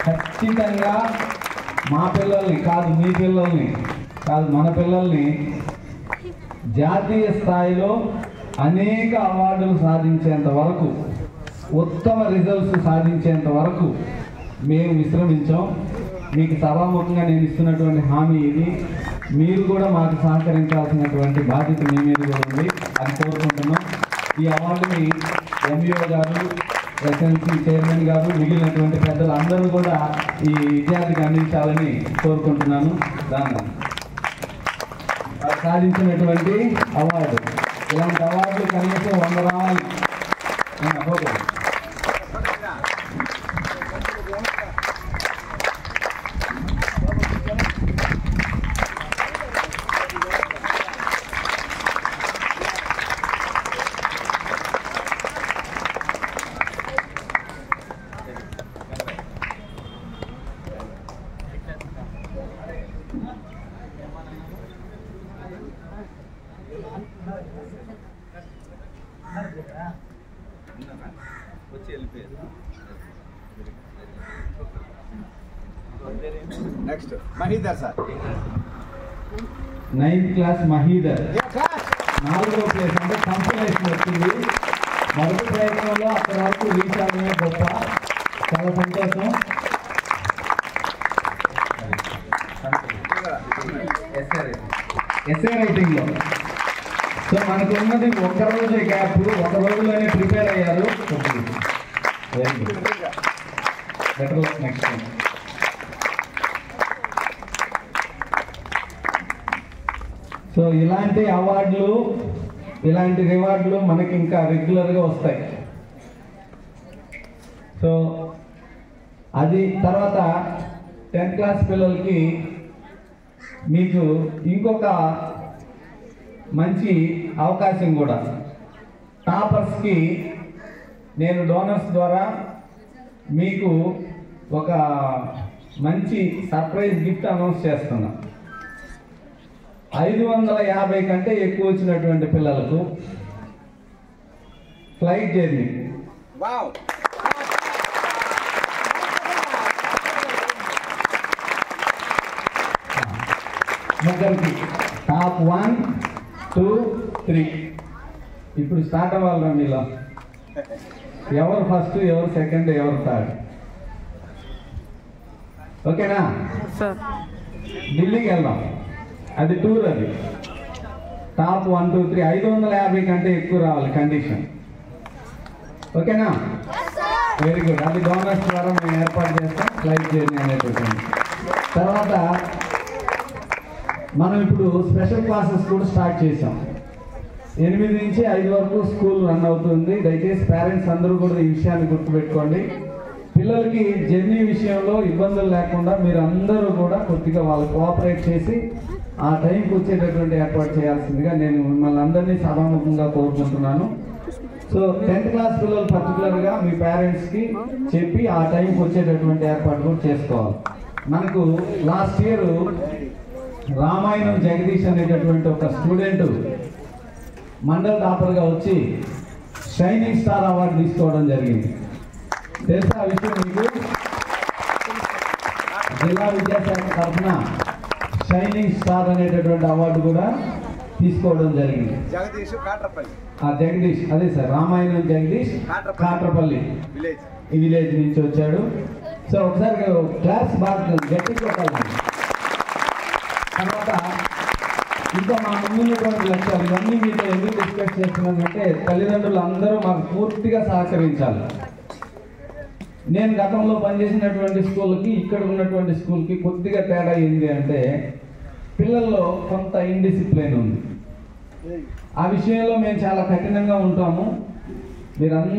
ఖచ్చితంగా మా పిల్లల్ని కాదు, మీ పిల్లల్ని కాదు, మన పిల్లల్ని జాతీయ స్థాయిలో అనేక అవార్డులు సాధించేంత వరకు, ఉత్తమ రిజల్ట్స్ సాధించేంత వరకు మేము విశ్రమించాం. మీకు సభాముఖంగా నేను ఇస్తున్నటువంటి హామీ ఇది. మీరు కూడా మాకు సహకరించాల్సినటువంటి బాధ్యత మీ మీద కూడా ఉంది, అది కోరుకుంటున్నాం. ఈ అవార్డుని ఎంఈఓ గారు, ఎస్ఎన్సి చైర్మన్ గారు, మిగిలినటువంటి పెద్దలు అందరూ కూడా ఈ విద్యార్థికి అందించాలని కోరుకుంటున్నాను. దాన్ని సాధించినటువంటి అవార్డు, ఇలాంటి అవార్డులు కనీసం 100 రావాలి. Okay. Next Mahidhar sir, 9th class Mahidhar 4వ ప్లేస్. అంటే కంపల్సేషన్ వచ్చింది. మొదటి ప్రయత్నంలో అక్కడ వరకు రీచ్ అవ్వడమే గొప్ప. చాలా సంతోషం. ఎస్ఏ రైటింగ్ లో సో మనకు ఉన్నది ఒక్క రోజే గ్యాప్, ఒక రోజులోనే ప్రిపేర్ అయ్యారు. Very good, better luck next time. So ఇలాంటి అవార్డులు, ఇలాంటి రివార్డులు మనకి ఇంకా రెగ్యులర్గా వస్తాయి. సో అది తర్వాత 10th క్లాస్ పిల్లలకి మీకు ఇంకొక మంచి అవకాశం కూడా. టాపర్స్కి నేను డోనర్స్ ద్వారా మీకు ఒక మంచి సర్ప్రైజ్ గిఫ్ట్ అనౌన్స్ చేస్తున్నా. 550 కంటే ఎక్కువ వచ్చినటువంటి పిల్లలకు ఫ్లైట్ జర్నీ. ముగ్గురికి టాప్ 1, 2, 3 ఇప్పుడు స్టార్ట్ అవ్వాలి. మీలో ఎవరు ఫస్ట్, ఎవరు సెకండ్, ఎవరు థర్డ్? ఓకేనా? ఢిల్లీకి వెళ్దాం, అది టూర్. అది టాప్ 1, 2, 3 550 కంటే ఎక్కువ రావాలి కండిషన్. ఓకేనా? Very good. అది డోనర్స్ ద్వారా మేము ఏర్పాటు చేస్తాం, ఫ్లైట్ జర్నీ అనేటువంటి. తర్వాత మనం ఇప్పుడు స్పెషల్ క్లాసెస్ కూడా స్టార్ట్ చేసాం. 8 నుంచి 5 వరకు స్కూల్ రన్ అవుతుంది. దయచేసి పేరెంట్స్ అందరూ కూడా ఈ విషయాన్ని గుర్తుపెట్టుకోండి. పిల్లలకి జర్నీ విషయంలో ఇబ్బందులు లేకుండా మీరు అందరూ కూడా కొద్దిగా వాళ్ళు కోఆపరేట్ చేసి ఆ టైంకి వచ్చేటటువంటి ఏర్పాటు చేయాల్సిందిగా నేను మిమ్మల్ని అందరినీ సభాముఖంగా కోరుకుంటున్నాను. సో 10th క్లాస్ పిల్లలు పర్టికులర్గా మీ పేరెంట్స్కి చెప్పి ఆ టైంకి వచ్చేటటువంటి ఏర్పాటు కూడా చేసుకోవాలి. మనకు లాస్ట్ ఇయర్ రామాయణం జగదీష్ అనేటటువంటి ఒక స్టూడెంట్ మండల్ టాపర్గా వచ్చి షైనింగ్ స్టార్ అవార్డు తీసుకోవడం జరిగింది. తెలుసా ఆ విషయం మీకు? జిల్లా విద్యాశాఖ తరఫున షైనింగ్ స్టార్ అనేటటువంటి అవార్డు కూడా తీసుకోవడం జరిగింది. జగదీష్ అదే సార్, రామాయణం జగదీష్ కాట్రపల్లి ఈ విలేజ్ నుంచి వచ్చాడు. సో ఒకసారి క్లాస్ బాగా గట్టి కొట్టాలి. తర్వాత ఇంకా మా ముందున్నటువంటి లక్ష్యాలు ఇవన్నీ మీతో ఎందుకు డిస్కస్ చేస్తున్నానంటే తల్లిదండ్రులు అందరూ మాకు పూర్తిగా సహకరించాలి. నేను గతంలో పనిచేసినటువంటి స్కూల్కి ఇక్కడ ఉన్నటువంటి స్కూల్కి కొద్దిగా తేడా ఏంటి అంటే పిల్లల్లో కొంత ఇండిసిప్లైన్ ఉంది. ఆ విషయంలో మేము చాలా కఠినంగా ఉంటాము. మీరందరూ